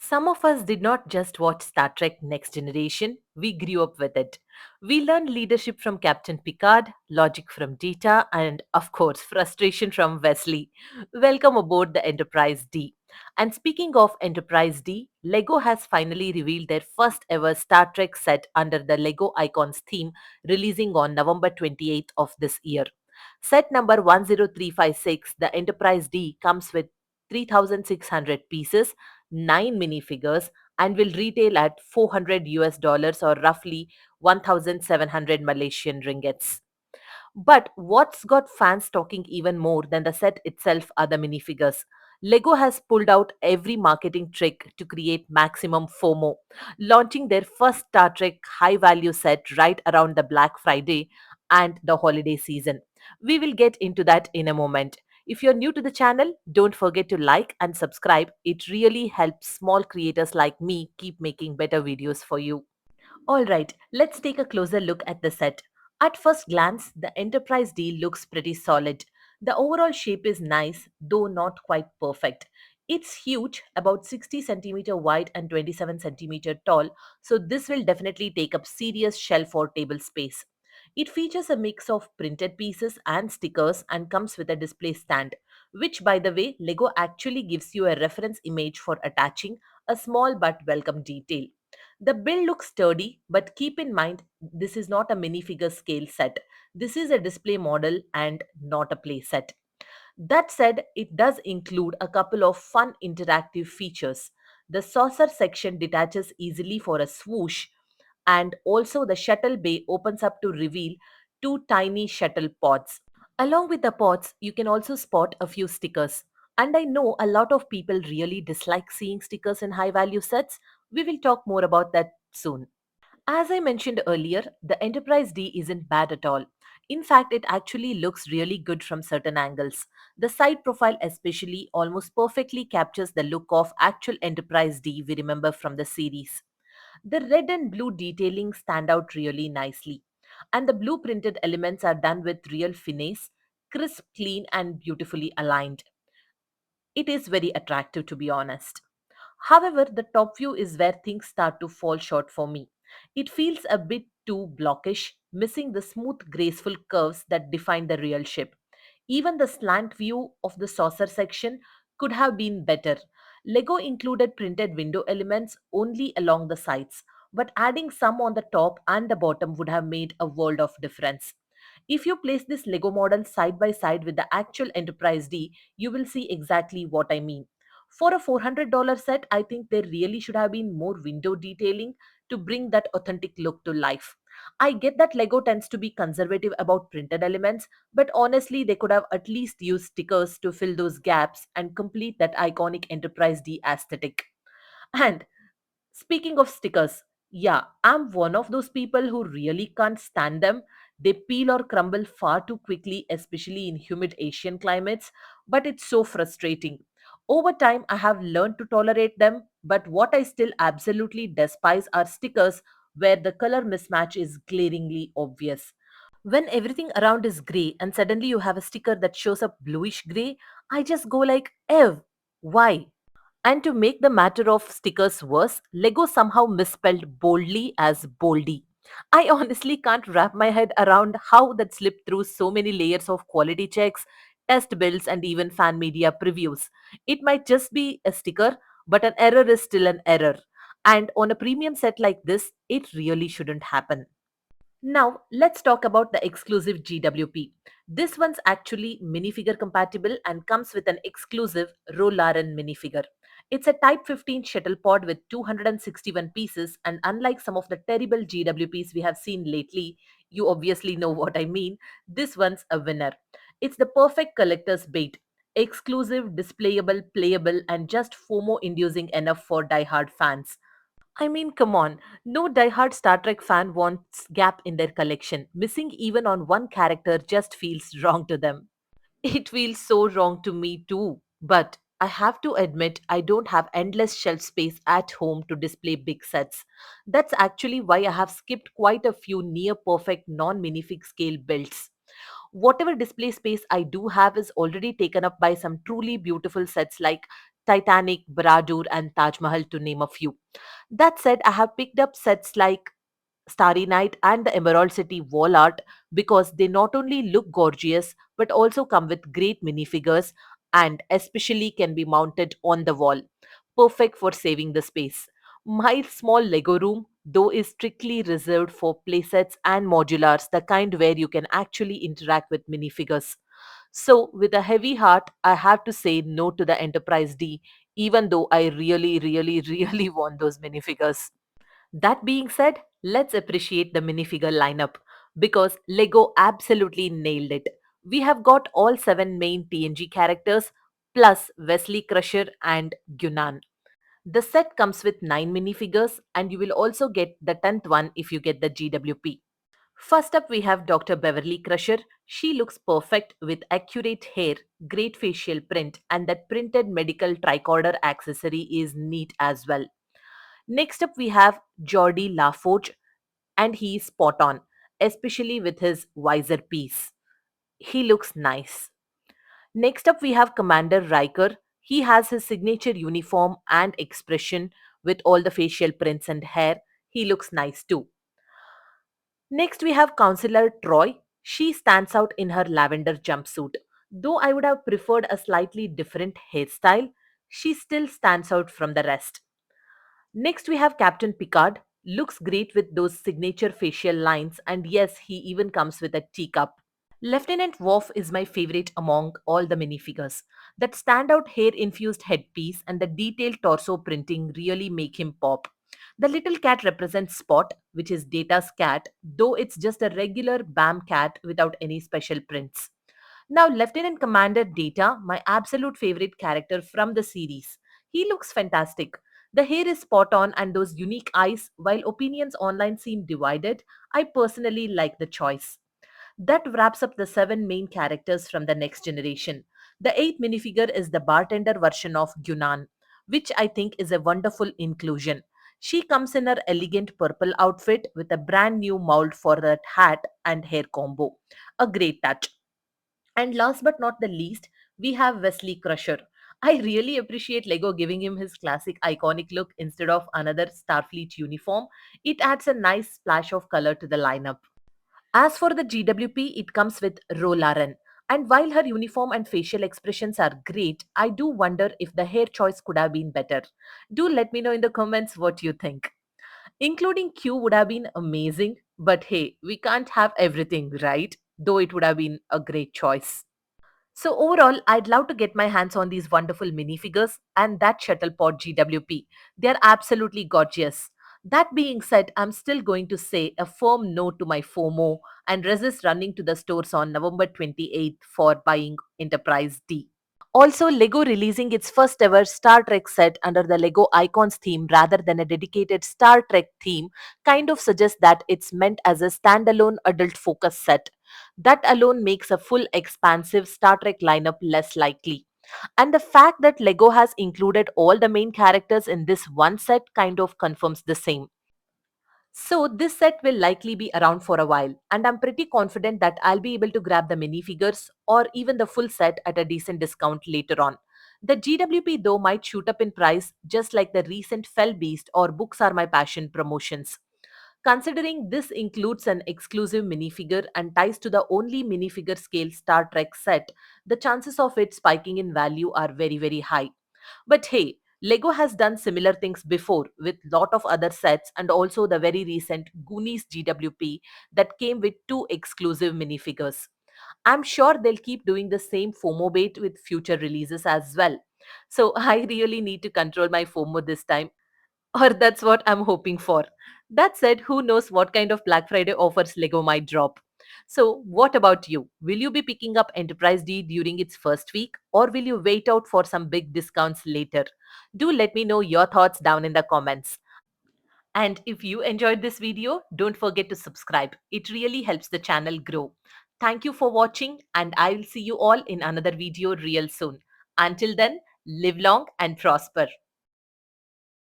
Some of us did not just watch Star Trek Next Generation, we grew up with it. We learned leadership from Captain Picard, logic from Data, and of course, frustration from Wesley. Welcome aboard the Enterprise D. And speaking of Enterprise D, Lego has finally revealed their first ever Star Trek set under the Lego Icons theme, releasing on November 28th of this year. Set number 10356, the Enterprise D, comes with 3,600 pieces, 9 minifigures, and will retail at 400 US dollars or roughly 1,700 Malaysian ringgits. But what's got fans talking even more than the set itself are the minifigures. Lego has pulled out every marketing trick to create maximum FOMO, launching their first Star Trek high value set right around the Black Friday and the holiday season. We will get into that in a moment. If you're new to the channel, don't forget to like and subscribe. It really helps small creators like me keep making better videos for you. All right, let's take a closer look at the set. At first glance, the Enterprise D looks pretty solid. The overall shape is nice, though not quite perfect. It's huge, about 60 centimeter wide and 27 centimeter tall, so this will definitely take up serious shelf or table space. It features a mix of printed pieces and stickers and comes with a display stand, which by the way, Lego actually gives you a reference image for attaching, a small but welcome detail. The build looks sturdy, but keep in mind this is not a minifigure scale set. This is a display model and not a play set. That said, it does include a couple of fun interactive features. The saucer section detaches easily for a swoosh, and also the shuttle bay opens up to reveal two tiny shuttle pods. Along with the pods, you can also spot a few stickers. And I know a lot of people really dislike seeing stickers in high value sets. We will talk more about that soon. As I mentioned earlier, the Enterprise D isn't bad at all. In fact, it actually looks really good from certain angles. The side profile, especially, almost perfectly captures the look of actual Enterprise D we remember from the series. The red and blue detailing stand out really nicely, and the blue printed elements are done with real finesse, crisp, clean, and beautifully aligned. It is very attractive, to be honest. However, the top view is where things start to fall short for me. It feels a bit too blockish, missing the smooth, graceful curves that define the real ship. Even the slant view of the saucer section could have been better. Lego included printed window elements only along the sides, but adding some on the top and the bottom would have made a world of difference. If you place this Lego model side by side with the actual Enterprise D, you will see exactly what I mean. For a $400 set, I think there really should have been more window detailing to bring that authentic look to life. I get that Lego tends to be conservative about printed elements, but honestly, they could have at least used stickers to fill those gaps and complete that iconic Enterprise D aesthetic. And speaking of stickers, yeah, I'm one of those people who really can't stand them. They peel or crumble far too quickly, especially in humid Asian climates, but it's so frustrating. Over time, I have learned to tolerate them, but what I still absolutely despise are stickers where the color mismatch is glaringly obvious. When everything around is gray and suddenly you have a sticker that shows up bluish gray, I just go like, ew, why? And to make the matter of stickers worse, Lego somehow misspelled boldly as boldy. I honestly can't wrap my head around how that slipped through so many layers of quality checks, test builds, and even fan media previews. It might just be a sticker, but an error is still an error. And on a premium set like this, it really shouldn't happen. Now, let's talk about the exclusive GWP. This one's actually minifigure compatible and comes with an exclusive Rolaren minifigure. It's a Type 15 shuttle pod with 261 pieces, and unlike some of the terrible GWPs we have seen lately, you obviously know what I mean, this one's a winner. It's the perfect collector's bait. Exclusive, displayable, playable, and just FOMO inducing enough for die-hard fans. I mean, come on. No diehard Star Trek fan wants gap in their collection. Missing even on one character just feels wrong to them. It feels so wrong to me too. But I have to admit, I don't have endless shelf space at home to display big sets. That's actually why I have skipped quite a few near perfect non minifig scale builds. Whatever display space I do have is already taken up by some truly beautiful sets like Titanic, Baradur, and Taj Mahal, to name a few. That said, I have picked up sets like Starry Night and the Emerald City wall art because they not only look gorgeous but also come with great minifigures and especially can be mounted on the wall. Perfect for saving the space. My small Lego room, though, is strictly reserved for playsets and modulars, the kind where you can actually interact with minifigures. So, with a heavy heart, I have to say no to the Enterprise D, even though I really, really, really want those minifigures. That being said, let's appreciate the minifigure lineup because Lego absolutely nailed it. We have got all 7 main TNG characters plus Wesley Crusher and Gunan. The set comes with 9 minifigures and you will also get the 10th one if you get the GWP. First up, we have Dr. Beverly Crusher. She looks perfect with accurate hair, great facial print, and that printed medical tricorder accessory is neat as well. Next up, we have Jordi LaForge, and he is spot on, especially with his visor piece. He looks nice. Next up, we have Commander Riker. He has his signature uniform and expression with all the facial prints and hair. He looks nice too. Next, we have Counselor Troy. She stands out in her lavender jumpsuit. Though I would have preferred a slightly different hairstyle, she still stands out from the rest. Next, we have Captain Picard. Looks great with those signature facial lines, and yes, he even comes with a teacup. Lieutenant Worf is my favorite among all the minifigures. That standout hair infused headpiece and the detailed torso printing really make him pop. The little cat represents Spot, which is Data's cat, though it's just a regular BAM cat without any special prints. Now, Lieutenant Commander Data, my absolute favorite character from the series. He looks fantastic. The hair is spot on and those unique eyes, while opinions online seem divided, I personally like the choice. That wraps up the 7 main characters from the next generation. The eighth minifigure is the bartender version of Gunan, which I think is a wonderful inclusion. She comes in her elegant purple outfit with a brand new mold for that hat and hair combo. A great touch. And last but not the least, we have Wesley Crusher. I really appreciate Lego giving him his classic iconic look instead of another Starfleet uniform. It adds a nice splash of color to the lineup. As for the GWP, it comes with Rolaren. And while her uniform and facial expressions are great, I do wonder if the hair choice could have been better. Do let me know in the comments what you think. Including Q would have been amazing, but hey, we can't have everything, right? Though it would have been a great choice. So overall, I'd love to get my hands on these wonderful minifigures and that Shuttlepod GWP. They're absolutely gorgeous. That being said, I'm still going to say a firm no to my FOMO and resist running to the stores on November 28th for buying Enterprise D. Also, Lego releasing its first ever Star Trek set under the Lego Icons theme rather than a dedicated Star Trek theme kind of suggests that it's meant as a standalone adult focus set. That alone makes a full expansive Star Trek lineup less likely. And the fact that Lego has included all the main characters in this one set kind of confirms the same. So this set will likely be around for a while, and I'm pretty confident that I'll be able to grab the minifigures or even the full set at a decent discount later on. The GWP though might shoot up in price just like the recent Fell Beast or Books Are My Passion promotions. Considering this includes an exclusive minifigure and ties to the only minifigure scale Star Trek set, the chances of it spiking in value are very, very high. But hey, Lego has done similar things before with lot of other sets and also the very recent Goonies GWP that came with 2 exclusive minifigures. I'm sure they'll keep doing the same FOMO bait with future releases as well. So I really need to control my FOMO this time, or that's what I'm hoping for. That said, who knows what kind of Black Friday offers Lego might drop. So, what about you? Will you be picking up Enterprise D during its first week, or will you wait out for some big discounts later? Do let me know your thoughts down in the comments. And if you enjoyed this video, don't forget to subscribe. It really helps the channel grow. Thank you for watching, and I will see you all in another video real soon. Until then, live long and prosper.